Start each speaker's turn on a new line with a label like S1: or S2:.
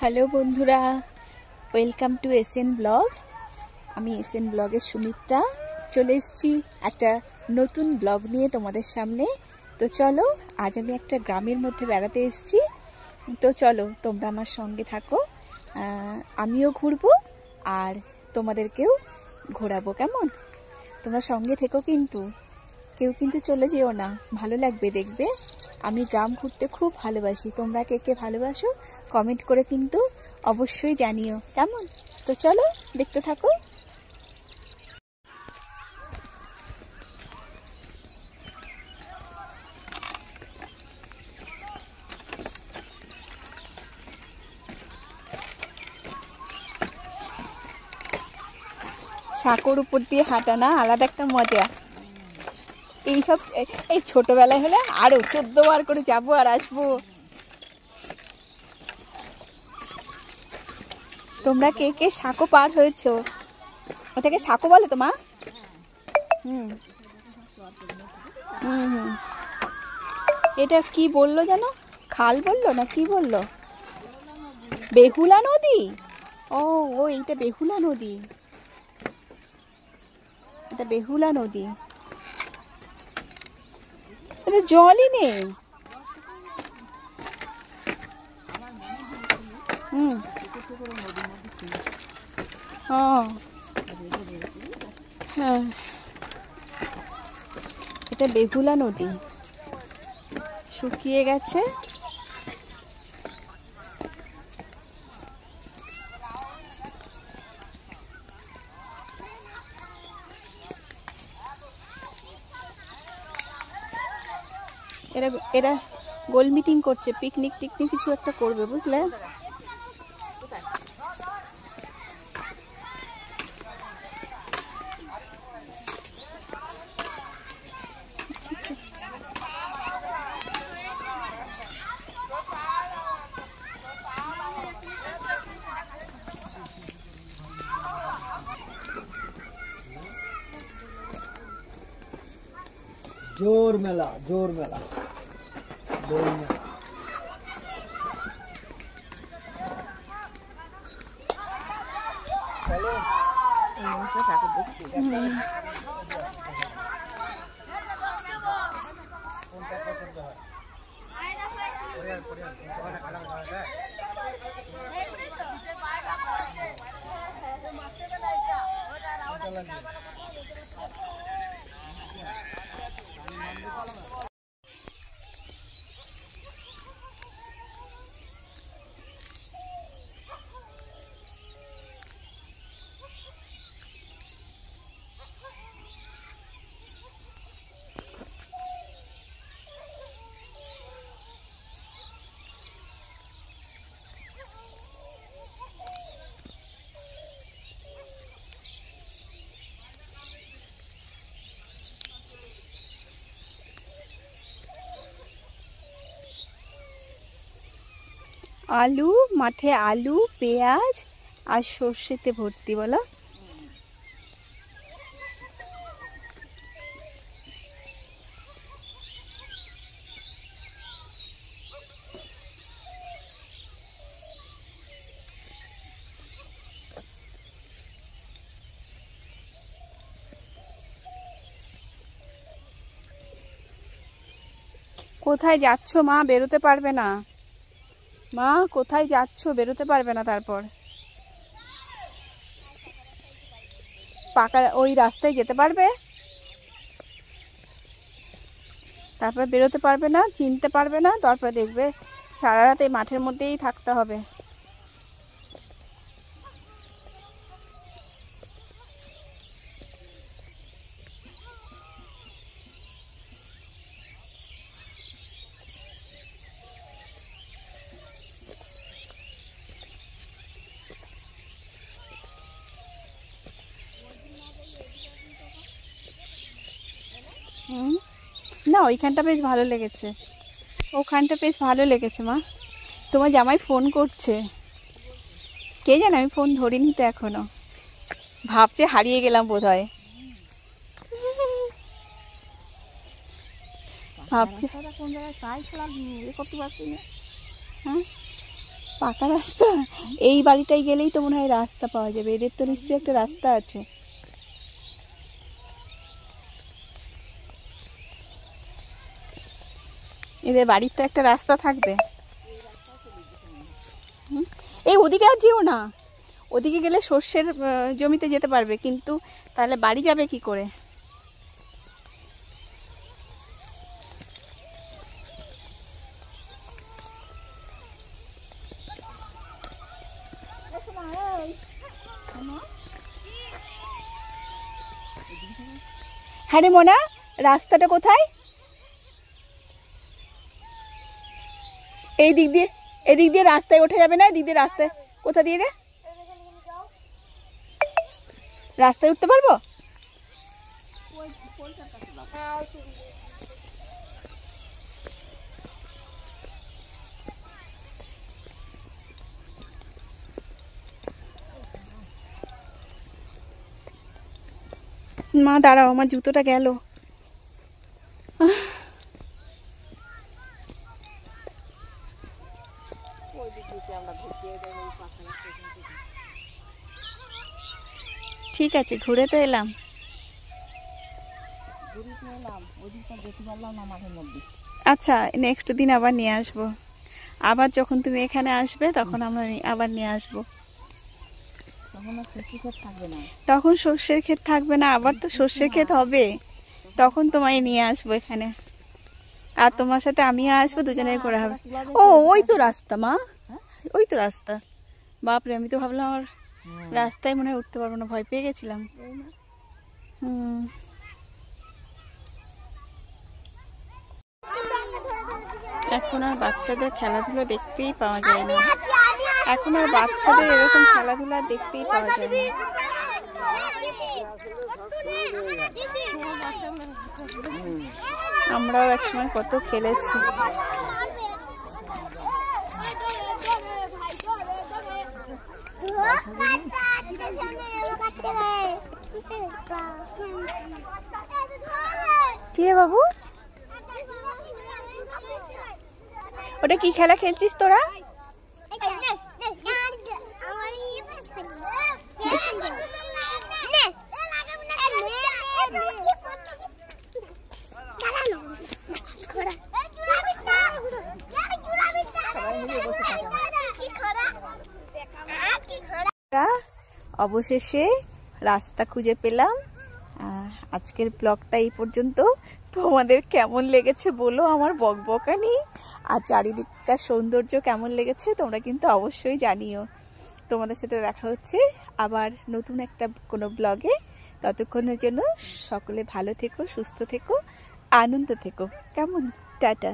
S1: Hello বন্ধুরা, welcome to SN blog. আমি SN ব্লগের সুমিত্রা চলে এসেছি একটা নতুন ব্লগ নিয়ে তোমাদের সামনে। তো চলো, আজ আমি একটা গ্রামের মধ্যে বেড়াতে এসেছি। তো চলো তোমরা আমার সঙ্গে থাকো, আমিও ঘুরবো আর তোমাদেরকেও ঘোরাবো। কেমন? তোমরা সঙ্গে থেকো, কিন্তু কেউ কিন্তু চলে যেও না, ভালো লাগবে দেখবে। আমি গ্রাম ঘুরতে খুব ভালোবাসি। তোমরা কে কে ভালোবাসো কমেন্ট করে কিন্তু অবশ্যই জানিও, কেমন? তো চলো দেখতে থাকো। সাঁকোর উপর দিয়ে হাঁটা না আলাদা একটা মজা। এইসব এই ছোটবেলায় হলে আরো 14 বার করে যাবো আর আসবো। তোমরা কে কে সাঁকো পার হয়েছো? ওটাকে সাঁকো বলে তো মা? হুম হুম হুম এটা কি বললো যেন? খাল বললো না কি বললো? বেহুলা নদী? ও ও এইটা বেহুলা নদী, এটা বেহুলা নদী। এটা জলই নেই। হুম ও হ্যাঁ, এটা বেহুলা নদী, শুকিয়ে গেছে। এরা এরা গোল মিটিং করছে, পিকনিক টিকনিক কিছু একটা করবে, বুঝলে?
S2: जोर मेला, जोर मेला, जोर मेला। चलो ঠাকুর দেখছি। কোনটা পছন্দ হয়?
S1: আলু, মাঠে আলু, পেঁয়াজ আর সর্ষেতে ভর্তি। বলো, কোথায় যাচ্ছ মা? বেরোতে পারবে না মা, কোথায় যাচ্ছ? বেরোতে পারবে না। তারপর পাকা ওই রাস্তায় যেতে পারবে, তারপর বেরোতে পারবে না, চিনতে পারবে না, তারপর দেখবে সারা রাত এই মাঠের মধ্যেই থাকতে হবে। না, ওইখানটা বেশ ভালো লেগেছে, ওখানটা বেশ ভালো লেগেছে মা। তোমার জামাই ফোন করছে, কে জানে, আমি ফোন ধরিনি তো এখনো। ভাবছে হারিয়ে গেলাম বোধহয়, ভাবছে। হ্যাঁ পাকা রাস্তা? এই বাড়িটাই গেলেই তো মনে হয় রাস্তা পাওয়া যাবে, এদের তো নিশ্চয়ই একটা রাস্তা আছে। এদের বাড়ির তো একটা রাস্তা থাকবে। এই ওদিকে আর যেও না, ওদিকে গেলে সর্ষের জমিতে যেতে পারবে, কিন্তু তাহলে বাড়ি যাবে কি করে? হ্যাঁ রে মোনা, রাস্তাটা কোথায়? এই দিক দিয়ে, এদিক দিয়ে রাস্তায় ওঠা যাবে না? এদিক দিয়ে রাস্তায়, কোথা দিয়ে রে? রাস্তায় উঠতে পারবো? মা দাঁড়াও, আমার জুতোটা গেল। ঠিক আছে, ঘুরে তো এলাম। আচ্ছা, নেক্সট দিন আবার নিয়ে আসবো। আবার যখন তুমি এখানে আসবে তখন আমরা আবার নিয়ে আসবো। তখন সর্ষের ক্ষেত থাকবে না, আবার তো সর্ষের ক্ষেত হবে, তখন তোমায় নিয়ে আসবো এখানে। আর তোমার সাথে আমিও আসবো, দুজনের করে হবে। ও ওই তো রাস্তা মা, ওই তো রাস্তা। বাপরে, আমি তো ভাবলাম আমার রাস্তায় মনে হয় উঠতে পারবো না, ভয় পেয়ে গেছিলাম। এখন আর বাচ্চাদের খেলাধুলো দেখতেই পাওয়া যায় না, এখন আর বাচ্চাদের এরকম খেলাধুলা দেখতেই পাওয়া যায় না। আমরাও একসময় কত খেলেছি। কি রে বাবু, ওটা কি খেলা খেলছিস তোরা? অবশেষে রাস্তা খুঁজে পেলাম। আজকের ব্লগটা এই পর্যন্ত। তোমাদের কেমন লেগেছে বলো, আমার বকবকানি আর চারিদিকটার সৌন্দর্য কেমন লেগেছে তোমরা কিন্তু অবশ্যই জানিও। তোমাদের সাথে দেখা হচ্ছে আবার নতুন একটা কোনো ব্লগে। ততক্ষণের জন্য সকলে ভালো থেকো, সুস্থ থেকো, আনন্দ থেকো। কেমন? টাটা।